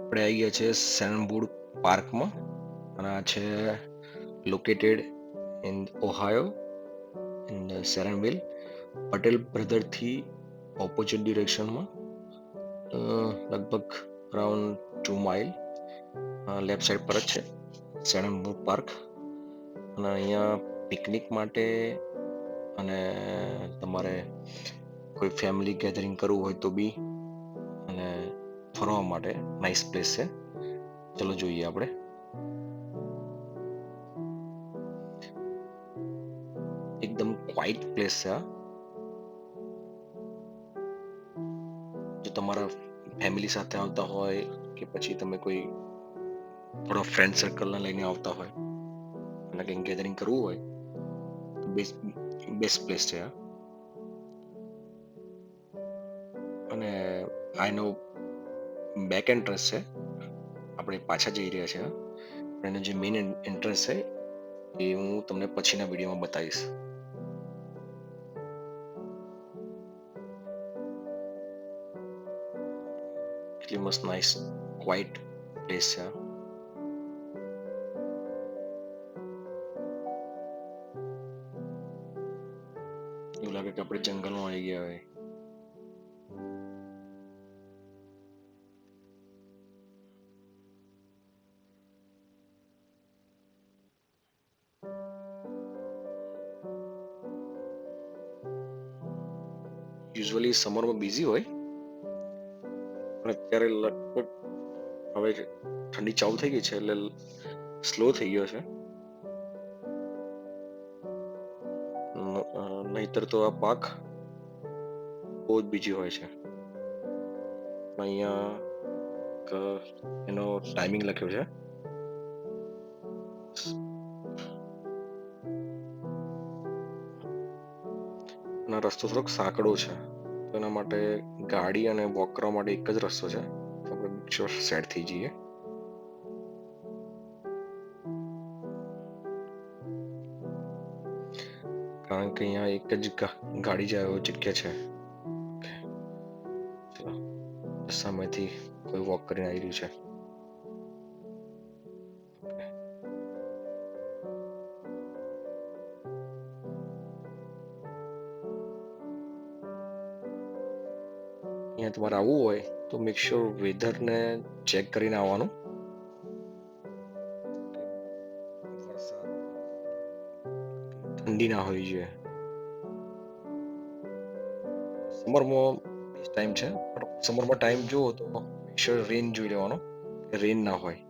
આપણે આવી ગયા છે સેનવુડ પાર્કમાં અને આ છે located in Ohio in Sharonville Patel બ્રધરથી ઓપોઝિટ ડિરેક્શનમાં લગભગ અરાઉન્ડ 2 માઇલ લેફ્ટ સાઈડ પર જ છે સેનવુડ પાર્ક. અને અહીંયા પિકનિક માટે અને તમારે કોઈ ફેમિલી ગેધરિંગ કરવું હોય તો બી અને ફરવા માટે નાઇસ પ્લેસ છે. ચલો જોઈએ આપણે. એકદમ ક્વાઇટ પ્લેસ છે આ. જો તમારા ફેમિલી સાથે આવતા હોય કે પછી તમે કોઈ થોડા ફ્રેન્ડ સર્કલને લઈને આવતા હોય અને કંઈક ગેધરિંગ કરવું હોય તો બેસ્ટ પ્લેસ છે આ. અને આનો બેક એન્ટ્રન્સ છે. આપણે પાછા જઈ રહ્યા છે એનો જે મેઇન એન્ટ્રન્સ છે એ હું તમને પછીના વિડીયોમાં બતાવીશ. એટલી મસ્ત નાઇસ ક્વાઇટ પ્લેસ છે. એવું લાગે કે આપણે જંગલમાં આવી ગયા હોય. યુઝ્યુઅલી સમરમાં બિઝી હોય પણ અત્યારે લગભગ હવે ઠંડી ચાલુ થઈ ગઈ છે એટલે સ્લો થઈ ગયો છે. નહીતર તો આ પાર્ક બહુ જ બીજી હોય છે. અહીંયા એનો ટાઈમિંગ લખ્યો છે. અને રસ્તો થોડોક સાંકડો છે તો એના માટે ગાડી અને વોક કરવા માટે એક જ રસ્તો છે. આપણે મેક શ્યોર સેટ થઈ જઈએ. કારણ કે અહીંયા એક જ ગાડી જાય એવી જગ્યા છે. ચલો સામેથી કોઈ વોક કરીને આવી રહ્યું છે. અહીંયા તમારે આવવું હોય તો મેક શ્યોર વેધરને ચેક કરીને આવવાનું. ઠંડી ના હોવી જોઈએ. સમરમાં બેસ્ટ ટાઈમ છે પણ સમરમાં ટાઈમ જુઓ તો મેક શ્યોર રેન જોઈ લેવાનો કે રેન ના હોય.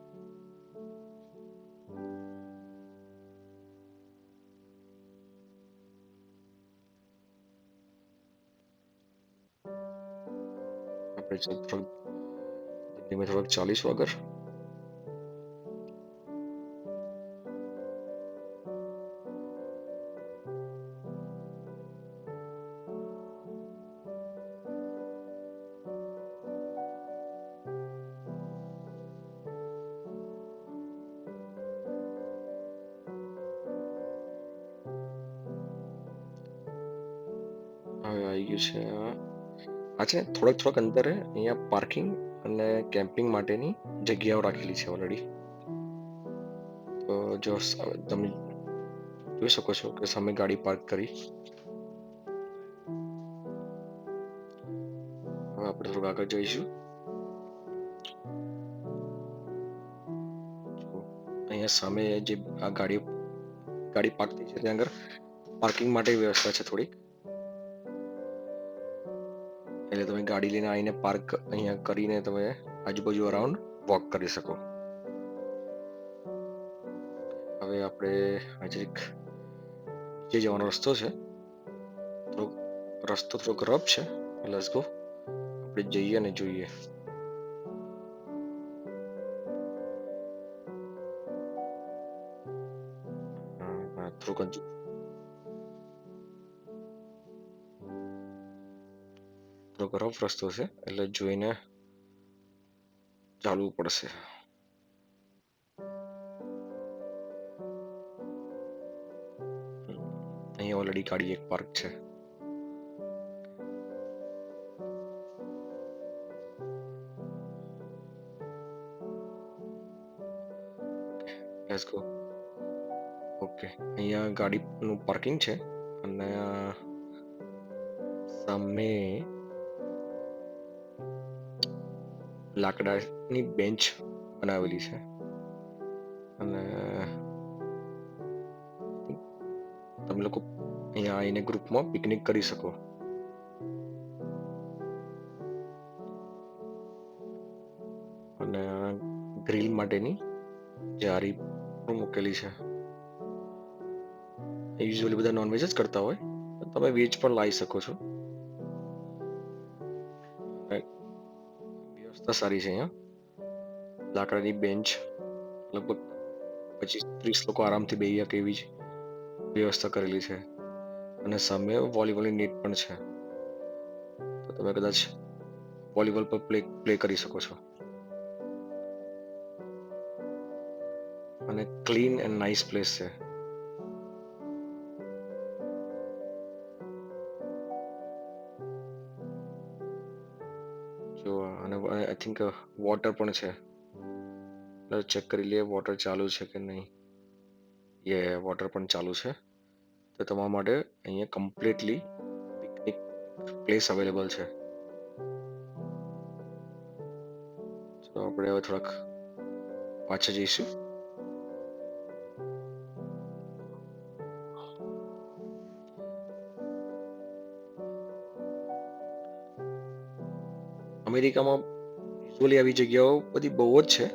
આપણે થોડોક 40 વગર હવે આવી ગયું છે. આ છે થોડાક અંતરે અહીંયા પાર્કિંગ અને કેમ્પિંગ માટેની જગ્યાઓ રાખેલી છે ઓલરેડી. તો જો તમે જોઈ શકો છો કે સામે ગાડી પાર્ક કરી. હવે આપણે થોડું આગળ જઈશું. અહીંયા સામે જે આ ગાડી પાર્ક થઈ છે ત્યાં આગળ પાર્કિંગ માટે વ્યવસ્થા છે થોડી. એટલે તમે ગાડી લઈને આવીને પાર્ક અહીંયા કરીને તમે આજુબાજુ અરાઉન્ડ વોક કરી શકો. હવે આપણે આજે નીચે જવાનો રસ્તો છે. રસ્તો થોડોક રફ છે. Let's go. આપણે જઈએ અને જોઈએ. થોડુંક રફ રસ્તો છે એટલે જોઈને ચાલવું પડશે. અહીંયા ઓલરેડી ગાડી એક પાર્ક છે. Let's go. ઓકે, અહીંયા ગાડીનું પાર્કિંગ છે અને સામે લાકડાની બેન્ચ બનાવેલી છે અને તમે લોકો અહીંયા આવીને ગ્રુપમાં પિકનિક કરી શકો. અને ગ્રીલ માટેની જારી પણ મૂકેલી છે. યુઝ્યુઅલી બધા નોનવેજ જ કરતા હોય, પણ તમે વેજ પણ લાવી શકો છો. વ્યવસ્થા સારી છે અહીંયા. લાકડાની બેન્ચ લગભગ 25-30 લોકો આરામથી બેસી શકે એવી જ વ્યવસ્થા કરેલી છે અને સામે વોલીબોલની નેટ પણ છે, તો તમે કદાચ વોલીબોલ પર પ્લે કરી શકો છો. અને ક્લીન એન્ડ નાઇસ પ્લેસ છે. જો અને આઈ થિંક વોટર પણ છે. ચેક કરી લઈએ વોટર ચાલુ છે કે નહીં. વોટર પણ ચાલુ છે, તો તમારા માટે અહીંયા કમ્પ્લીટલી પિકનિક પ્લેસ અવેલેબલ છે. તો આપણે હવે થોડાક પાછા જઈશું. અમેરિકામાં યુઝ્યુઅલી આવી જગ્યાઓ બધી બહુ જ છે,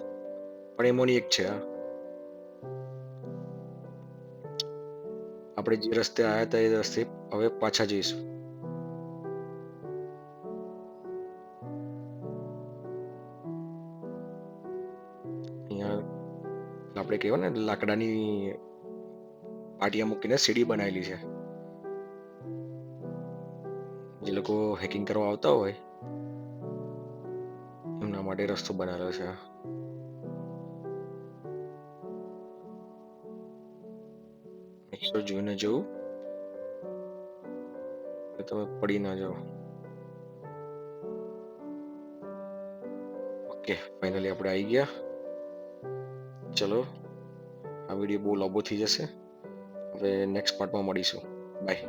પણ એમાંની એક છે આ. આપણે જે રસ્તે આવ્યા હતા એ રસ્તે હવે પાછા જઈશું. અહીંયા આપણે કહેવાય ને લાકડાની પાટિયા મૂકીને સીડી બનાવેલી છે. જે લોકો હેકિંગ કરવા આવતા હોય એમના માટે રસ્તો બનાવેલો છે. જોઈને જવું તમે પડી ના જાઓ. ઓકે, ફાઇનલી આપણે આવી ગયા. ચલો, આ વિડીયો બહુ લાંબો થઈ જશે. હવે નેક્સ્ટ પાર્ટમાં મળીશું. બાય.